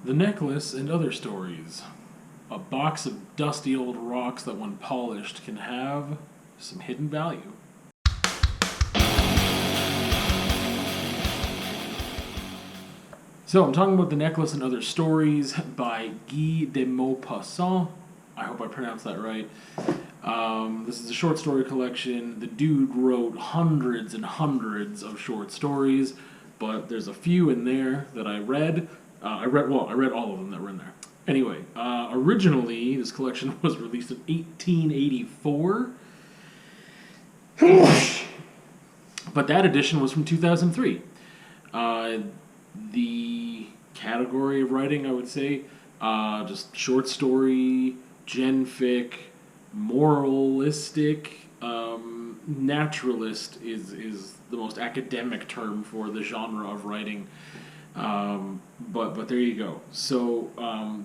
The Necklace and Other Stories. A box of dusty old rocks that, when polished, can have some hidden value. So, I'm talking about The Necklace and Other Stories by Guy de Maupassant. I hope I pronounced that right. This is a short story collection. The dude wrote hundreds and hundreds of short stories, but there's a few in there that I read. I read all of them that were in there. Anyway, originally this collection was released in 1884, but that edition was from 2003. The category of writing, I would say, just short story, gen fic, moralistic, naturalist is the most academic term for the genre of writing. But there you go. So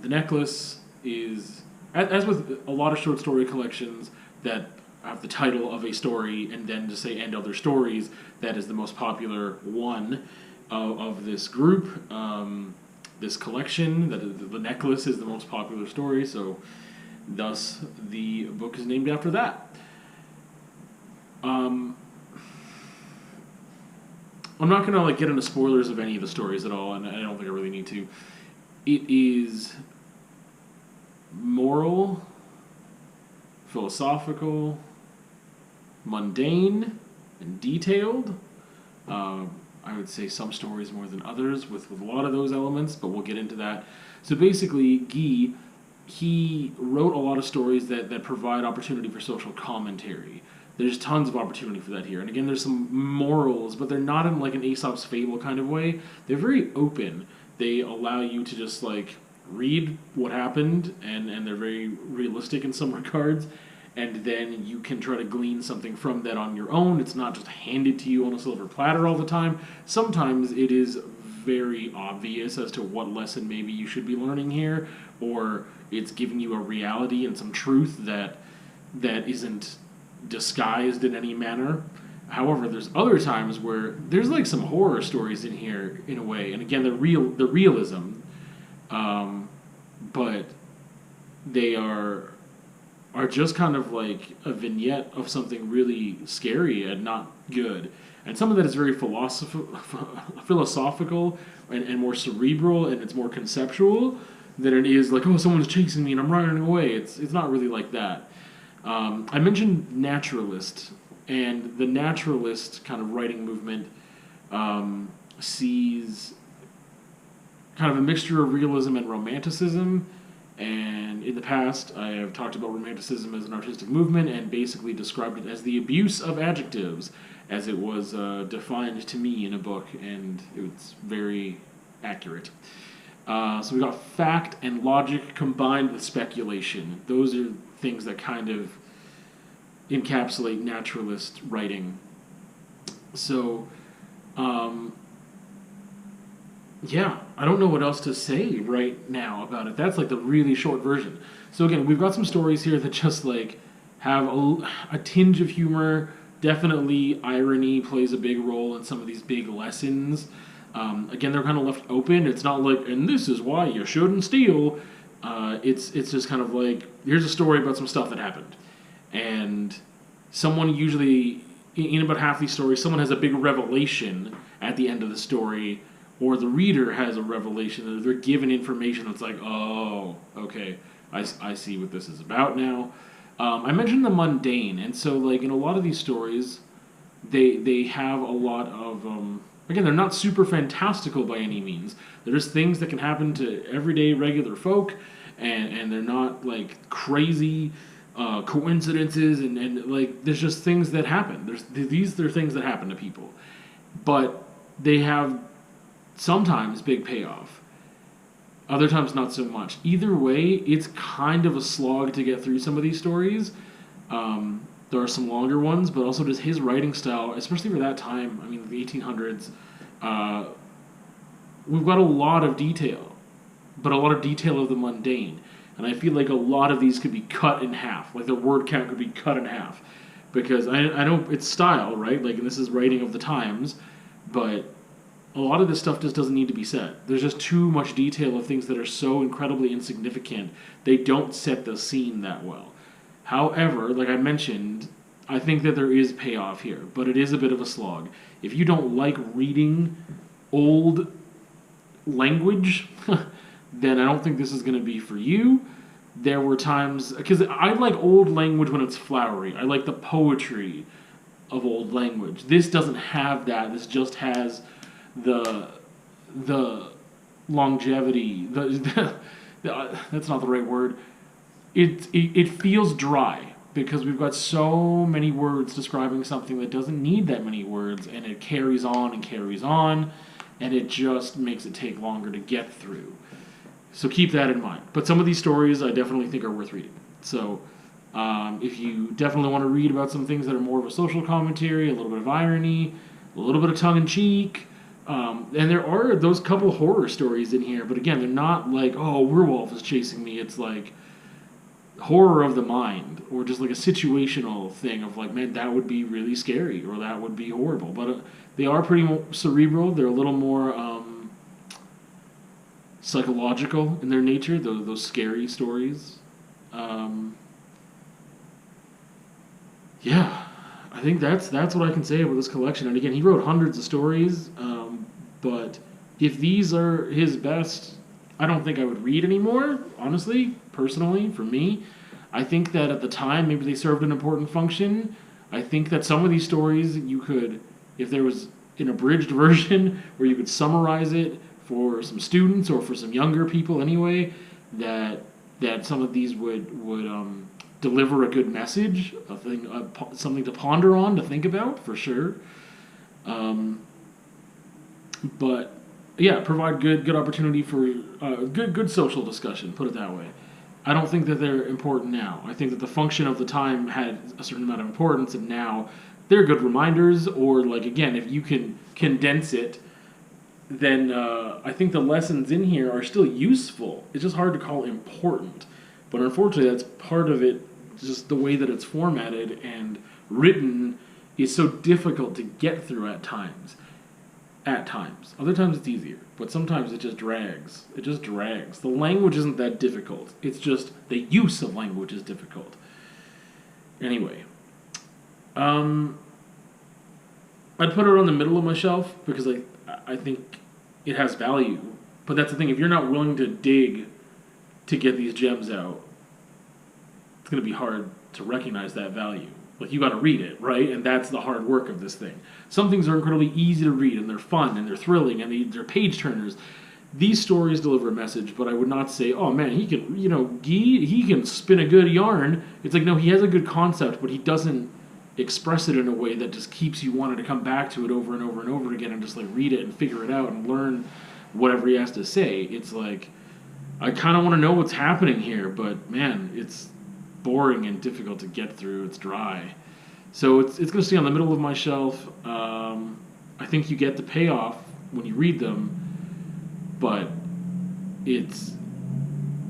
The Necklace is, as with a lot of short story collections that have the title of a story and then to say and other stories, that is the most popular one of this group. This collection, The Necklace is the most popular story, so thus the book is named after that. I'm not gonna get into spoilers of any of the stories at all, and I don't think I really need to. It is moral, philosophical, mundane, and detailed. I would say some stories more than others with a lot of those elements, but we'll get into that. So basically, Guy, he wrote a lot of stories that provide opportunity for social commentary. There's tons of opportunity for that here. And again, there's some morals, but they're not in an Aesop's Fable kind of way. They're very open. They allow you to just read what happened, and they're very realistic in some regards. And then you can try to glean something from that on your own. It's not just handed to you on a silver platter all the time. Sometimes it is very obvious as to what lesson maybe you should be learning here, or it's giving you a reality and some truth that isn't disguised in any manner. However, there's other times where there's some horror stories in here in a way, and again the realism, but they are just kind of like a vignette of something really scary and not good. And some of that is very philosophical and more cerebral, and it's more conceptual than it is someone's chasing me and I'm running away. It's not really like that. I mentioned naturalist, and the naturalist kind of writing movement sees kind of a mixture of realism and romanticism. And in the past, I have talked about romanticism as an artistic movement and basically described it as the abuse of adjectives, as it was defined to me in a book, and it's very accurate. So we got fact and logic combined with speculation. Those are things that kind of encapsulate naturalist writing. So, yeah, I don't know what else to say right now about it. That's the really short version. So again, we've got some stories here that just have a tinge of humor. Definitely irony plays a big role in some of these big lessons. Again, they're kind of left open. It's not and this is why you shouldn't steal. It's just kind of here's a story about some stuff that happened. And someone usually, in about half these stories, someone has a big revelation at the end of the story, or the reader has a revelation, they're given information that's oh, okay, I see what this is about now. I mentioned the mundane, and so in a lot of these stories, they have a lot of, again, they're not super fantastical by any means. They're just things that can happen to everyday regular folk, and they're not crazy coincidences, and there's just things that happen. These are things that happen to people, but they have sometimes big payoff. Other times not so much. Either way, it's kind of a slog to get through some of these stories. There are some longer ones, but also just his writing style, especially for that time, the 1800s, we've got a lot of detail, but a lot of detail of the mundane. And I feel a lot of these could be cut in half. The word count could be cut in half. Because I know it's style, right? And this is writing of the times, but a lot of this stuff just doesn't need to be said. There's just too much detail of things that are so incredibly insignificant. They don't set the scene that well. However, like I mentioned, I think that there is payoff here, but it is a bit of a slog. If you don't like reading old language, then I don't think this is going to be for you. There were times, because I like old language when it's flowery. I like the poetry of old language. This doesn't have that. This just has the longevity. That's not the right word. It feels dry because we've got so many words describing something that doesn't need that many words, and it carries on and carries on, and it just makes it take longer to get through. So keep that in mind. But some of these stories I definitely think are worth reading. So if you definitely want to read about some things that are more of a social commentary, a little bit of irony, a little bit of tongue-in-cheek, and there are those couple horror stories in here, but again, they're not like, oh, werewolf is chasing me. It's like horror of the mind, or just like a situational thing of like, man, that would be really scary, or that would be horrible. But they are pretty cerebral. They're a little more psychological in their nature, those scary stories. Yeah, I think that's what I can say about this collection. And again, he wrote hundreds of stories, but if these are his best, I don't think I would read anymore, honestly, personally, for me. I think that at the time, maybe they served an important function. I think that some of these stories, you could, if there was an abridged version where you could summarize it for some students or for some younger people anyway, that some of these would deliver a good message, something to ponder on, to think about, for sure. But yeah, provide good opportunity for good social discussion, put it that way. I don't think that they're important now. I think that the function of the time had a certain amount of importance, and now they're good reminders, or like, again, if you can condense it, then I think the lessons in here are still useful. It's just hard to call important. But unfortunately, that's part of it, just the way that it's formatted and written is so difficult to get through at times. Other times it's easier, but sometimes it just drags. It just drags. The language isn't that difficult. It's just the use of language is difficult. Anyway, I'd put it on the middle of my shelf because I think it has value. But that's the thing. If you're not willing to dig to get these gems out, it's going to be hard to recognize that value. Like, you got to read it, right? And that's the hard work of this thing. Some things are incredibly easy to read, and they're fun, and they're thrilling, and they're page turners. These stories deliver a message, but I would not say, oh man, he can, he can spin a good yarn. It's like, no, he has a good concept, but he doesn't express it in a way that just keeps you wanting to come back to it over and over and over again and just like read it and figure it out and learn whatever he has to say. It's like, I kind of want to know what's happening here, but man, it's boring and difficult to get through. It's dry. So it's going to stay on the middle of my shelf. I think you get the payoff when you read them, but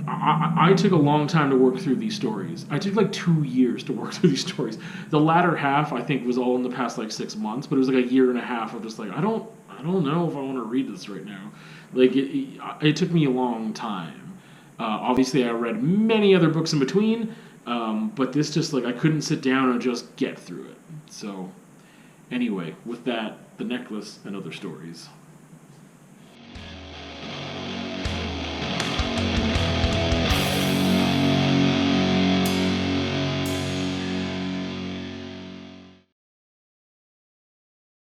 I took a long time to work through these stories. I took like 2 years to work through these stories. The latter half, I think, was all in the past like 6 months, but it was like a year and a half of just like, I don't know if I want to read this right now. Like, it took me a long time. Obviously, I read many other books in between, but this just, like, I couldn't sit down and just get through it. So, anyway, with that, The Necklace and Other Stories.